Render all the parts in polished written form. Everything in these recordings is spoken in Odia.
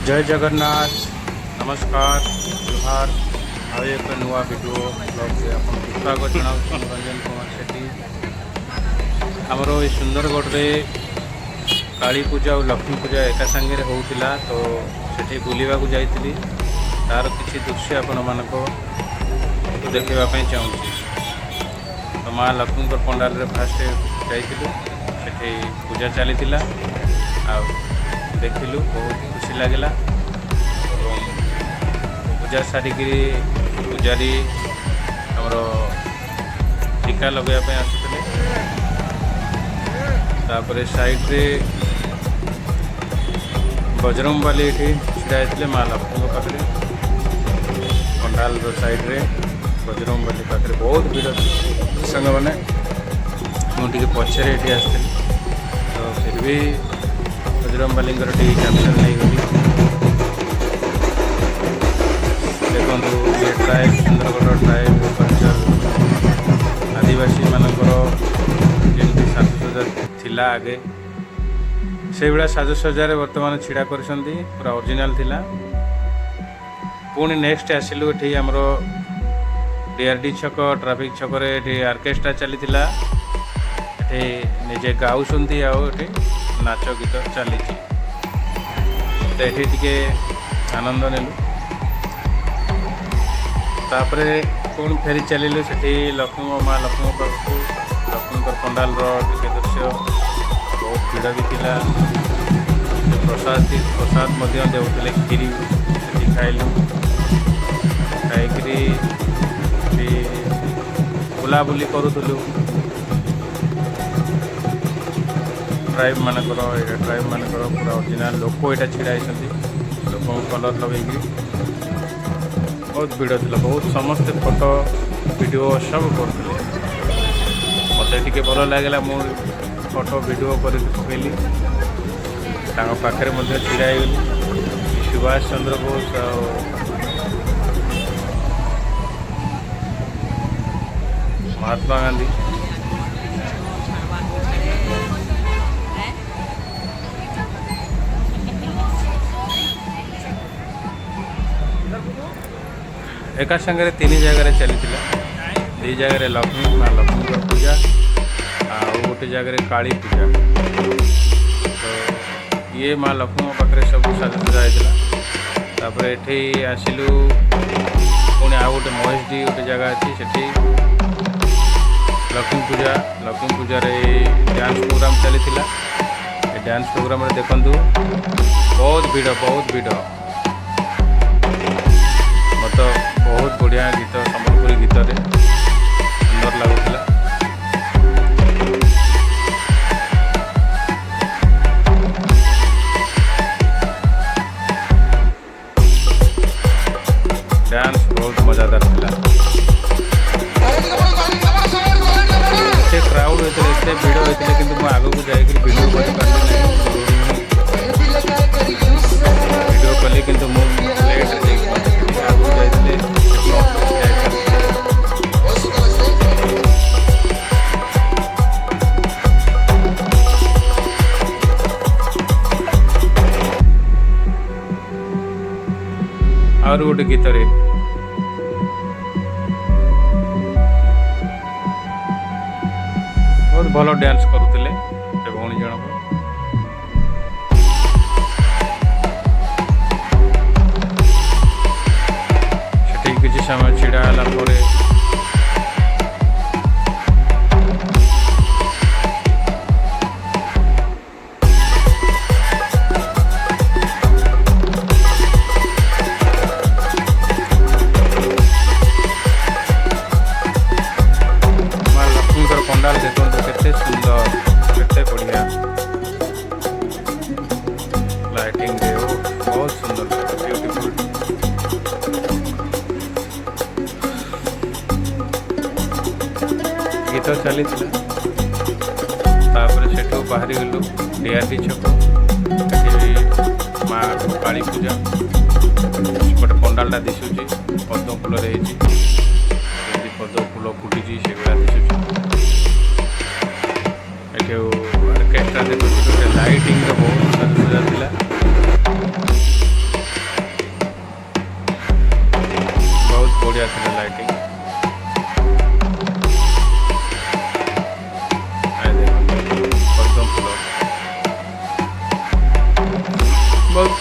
जय जगन्नाथ नमस्कार जोहार ଆଉ ଏକ ନୂଆ ଭିଡ଼ିଓ ବ୍ଲଗ୍ରେ ଆପଣଙ୍କୁ ସ୍ୱାଗତ ଜଣାଉଛି। ରଞ୍ଜନ କୁମାର ସେଠୀ। ଆମର ଏଇ ସୁନ୍ଦରଗଡ଼ରେ କାଳୀ ପୂଜା ଆଉ ଲକ୍ଷ୍ମୀ ପୂଜା ଏକା ସାଙ୍ଗରେ ହେଉଥିଲା, ତ ସେଠି ବୁଲିବାକୁ ଯାଇଥିଲି। ତାର କିଛି ଦୃଶ୍ୟ ଆପଣମାନଙ୍କୁ ଦେଖାଇବା ପାଇଁ ଚାହୁଁଛି। ତ ମା ଲକ୍ଷ୍ମୀଙ୍କ ପଣ୍ଡାଲରେ ଫାଷ୍ଟ ଯାଇଥିଲୁ, ସେଠି ପୂଜା ଚାଲିଥିଲା ଆଉ ଦେଖିଲୁ, ବହୁତ ଖୁସି ଲାଗିଲା। ଏବଂ ପୂଜା ସାରିକିରି ପୂଜାରୀ ଆମର ଟିକା ଲଗାଇବା ପାଇଁ ଆସୁଥିଲେ। ତାପରେ ସାଇଡ଼ରେ ବଜରଙ୍ଗବାଲି ଏଠି ଛିଡ଼ା ହେଇଥିଲେ ମା ଲକ୍ଷ୍ମୀଙ୍କ ପାଖରେ। ପଣ୍ଡାଲର ସାଇଡ଼ରେ ବଜରଙ୍ଗବାଲି ପାଖରେ ବହୁତ ଭିଡ଼ ସାଙ୍ଗମାନେ। ମୁଁ ଟିକେ ପଛରେ ଏଠି ଆସିଥିଲି, ତ ଫିର୍ ବି ବଜରଙ୍ଗବାଲିଙ୍କର ଟିକେ କ୍ୟାପସନ୍ ନେଇଗଲି। ଦେଖନ୍ତୁ ଇଏ ଟ୍ରାଇବ୍, ସୁନ୍ଦରଗଡ଼ ଟ୍ରାଇବ୍ କଲଚର୍, ଆଦିବାସୀମାନଙ୍କର ଯେମିତି ସାଜସଜ୍ଜା ଥିଲା ଆଗେ, ସେଇଭଳିଆ ସାଜସଜ୍ଜାରେ ବର୍ତ୍ତମାନ ଛିଡ଼ା କରିଛନ୍ତି, ପୁରା ଅରିଜିନାଲ୍ ଥିଲା। ପୁଣି ନେକ୍ସଟ ଆସିଲୁ ଏଠି ଆମର ଡିଆର୍ଡି ଛକ, ଟ୍ରାଫିକ୍ ଛକରେ ଏଠି ଅର୍କେଷ୍ଟ୍ରା ଚାଲିଥିଲା। ଏଠି ନିଜେ ଗାଉଛନ୍ତି ଆଉ ଏଠି ନାଚ ଗୀତ ଚାଲିଛି, ତ ଏଠି ଟିକେ ଆନନ୍ଦ ନେଲୁ। ତାପରେ ପୁଣି ଫେରି ଚାଲିଲୁ ସେଠି ମା ଲକ୍ଷ୍ମୀଙ୍କ ପାଖକୁ। ଲକ୍ଷ୍ମୀଙ୍କର ପଣ୍ଡାଲର ଟିକେ ଦୃଶ୍ୟ, ବହୁତ ଭିଡ଼ ବି ଥିଲା। ପ୍ରସାଦ ମଧ୍ୟ ଦେଉଥିଲେ, କ୍ଷୀରି ସେଠି ଖାଇଲୁ। ଖାଇକିରି ସେଠି ବୁଲାବୁଲି କରୁଥିଲୁ। ଟ୍ରାଇବ୍ମାନଙ୍କର ପୁରା ଅରିଜିନାଲ୍ ଲୋକ ଏଇଟା ଛିଡ଼ା ହେଇଛନ୍ତି, ଲୋକଙ୍କୁ କଲର୍ ଲଗେଇକିରି। ବହୁତ ଭିଡ଼ ଥିଲା, ବହୁତ ସମସ୍ତେ ଫଟୋ ଭିଡ଼ିଓ ସବୁ କରୁଥିଲେ। ମୋତେ ଟିକେ ଭଲ ଲାଗିଲା, ମୁଁ ଫଟୋ ଭିଡ଼ିଓ କରିକି ପକେଇଲି। ତାଙ୍କ ପାଖରେ ମଧ୍ୟ ଛିଡ଼ା ହେଇଗଲି। ସୁଭାଷ ଚନ୍ଦ୍ର ବୋଷ ଆଉ ମହାତ୍ମା ଗାନ୍ଧୀ। ଏକା ସାଙ୍ଗରେ 3 ଜାଗାରେ ଚାଲିଥିଲା। 2 ଜାଗାରେ ମା ଲକ୍ଷ୍ମୀଙ୍କ ପୂଜା ଆଉ ଗୋଟେ ଜାଗାରେ କାଳୀ ପୂଜା। ତ ଇଏ ମା ଲକ୍ଷ୍ମୀଙ୍କ ପାଖରେ ସବୁ ସାଜସଜ୍ଜା ହେଇଥିଲା। ତାପରେ ଏଠି ଆସିଲୁ, ପୁଣି ଆଉ ଗୋଟେ ମହେଶଡି ଗୋଟେ ଜାଗା ଅଛି, ସେଠି ଲକ୍ଷ୍ମୀ ପୂଜାରେ ଡ୍ୟାନ୍ସ ପ୍ରୋଗ୍ରାମ୍ ଚାଲିଥିଲା। ଏ ଡ୍ୟାନ୍ସ ପ୍ରୋଗ୍ରାମରେ ଦେଖନ୍ତୁ ବହୁତ ଭିଡ଼। ମୋତେ ବହୁତ ବଢ଼ିଆ ଗୀତ, ସମ୍ବଲପୁରୀ ଗୀତରେ ସୁନ୍ଦର ଲାଗୁଥିଲା। ଡ୍ୟାନ୍ସ ବହୁତ ମଜାଦାର ଥିଲା। ଏତେ କ୍ରାଉଡ଼ ହୋଇଥିଲେ, ଏତେ ଭିଡ଼ ହୋଇଥିଲେ, କିନ୍ତୁ ମୁଁ ଆଗକୁ ଯାଇକରି ଭିଡ଼ିଓ କରିପାରିଲି ନାହିଁ। ଭିଡ଼ିଓ କଲି, କିନ୍ତୁ ମୁଁ ଲେଟ୍ରେ ଯାଇକି ଆଗକୁ ଯାଇଥିଲେ। ଆହୁରି ଗୋଟେ ଗୀତରେ ବହୁତ ଭଲ ଡ୍ୟାନ୍ସ କରୁଥିଲେ ସେ ଭଉଣୀ ଜଣକ। ସେଠି କିଛି ସମୟ ଛିଡ଼ା ହେଲା ପରେ ପଣ୍ଡାଲ ଦେଖନ୍ତୁ, କେତେ ସୁନ୍ଦର, କେତେ ବଢ଼ିଆ ଲାଇଟିଂରେ, ବହୁତ ସୁନ୍ଦର, ବ୍ୟୁଟିଫୁଲ୍। ଗୀତ ଚାଲିଥିଲା। ତାପରେ ସେଠୁ ବାହାରିଗଲୁ ଡିଆର୍ଡି ଛକ। ସେଠି ମା କାଳୀ ପୂଜା, ଗୋଟେ ପଣ୍ଡାଲଟା ଦିଶୁଛି, ପଦ୍ମ ଫୁଲରେ ହେଇଛି, ଯେମିତି ପଦ୍ମ ଫୁଲ ଫୁଟିଛି ସେଗୁଡ଼ା ଦିଶୁଛି। ଏଠି ଅର୍କେଷ୍ଟ୍ରା ଦେଖୁଛି, ଗୋଟେ ଲାଇଟିଂର ବହୁତ ସାଜସଜ୍ଜା ଥିଲା।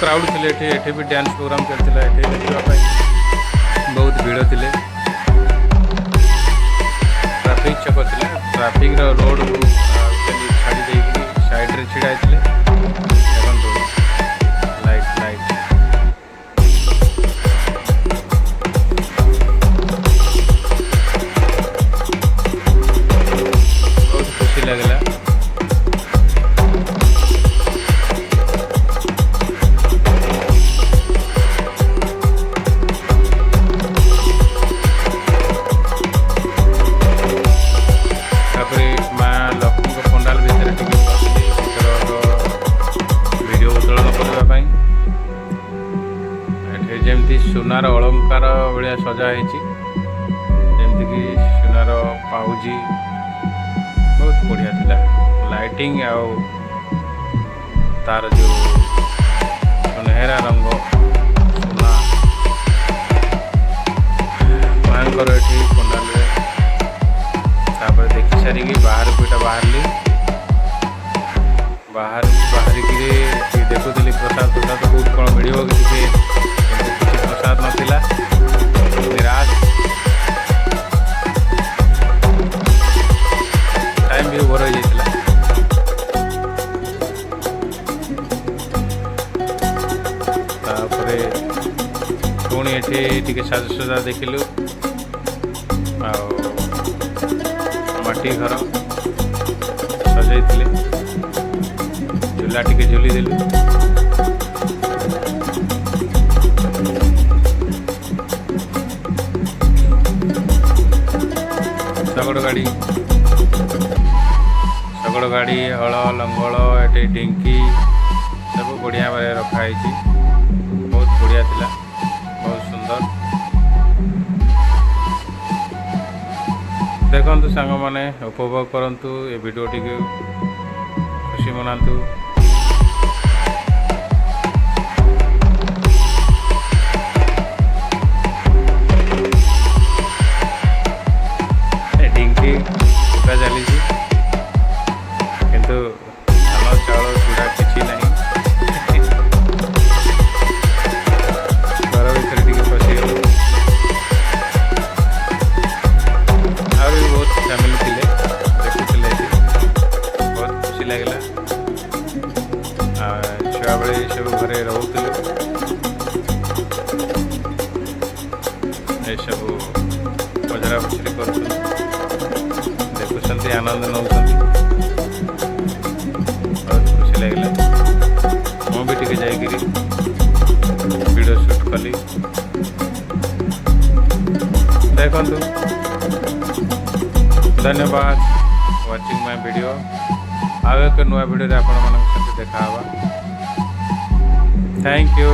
क्राउड थे एठी भी डांस प्रोग्राम चलता एठी देखा बहुत भीड़ थे ट्राफिक छक था ट्राफिक रोड को छाड़ी देकी साइड रे छिड़ा थे लाइट लाइट बहुत खुशी लगला जमती सुनार अलंकार भाया सजाई जमीक सुनार पाउजी बहुत बढ़िया था लाइटिंग आउ तार जो सुनहरा रंग सुना मांकर ये पंडाल देखी सारिकी बाहर को बाहरली बाहरिकी देखुली प्रसाद प्रसाद बहुत कौन मिल किसी प्रसाद नाला निराश टाइम भी ओवर हो जाता पुणी ये साजसजा देखिलु माटी घर सजाई झूला टी झूली देलु शगड़ गाड़ी हल लंगल ये ढिंकी सब बढ़िया भाव रखाई बहुत बढ़िया थिला बहुत सुंदर देखु सांग मैंने उपभोग करंतु ये वीडियो टी खुशी मनातु ढिंकी फुका चली किंतु धान चाउल चूड़ा किसी ना घर भर टी पशिगल और भी बहुत फैमिली थे देखुले बहुत खुशी लगला छुआ बेले सब घरे रोते ये सब पचरा पचरी कर देखुं आनंद नौ बहुत खुशी लगला मुझे टी जाकरी वीडियो शूट कली देखु धन्यवाद वाचिंग माय वीडियो आगे एक नुआ वीडियो आपण देखा थैंक यू।